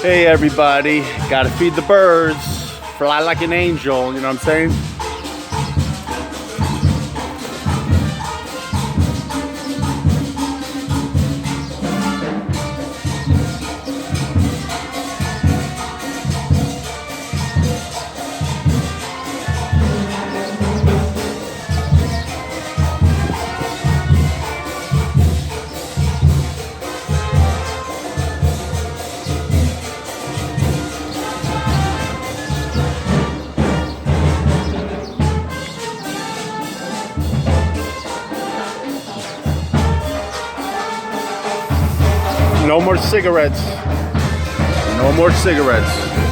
Hey everybody, gotta feed the birds, fly like an angel, you know what I'm saying? No more cigarettes. No more cigarettes.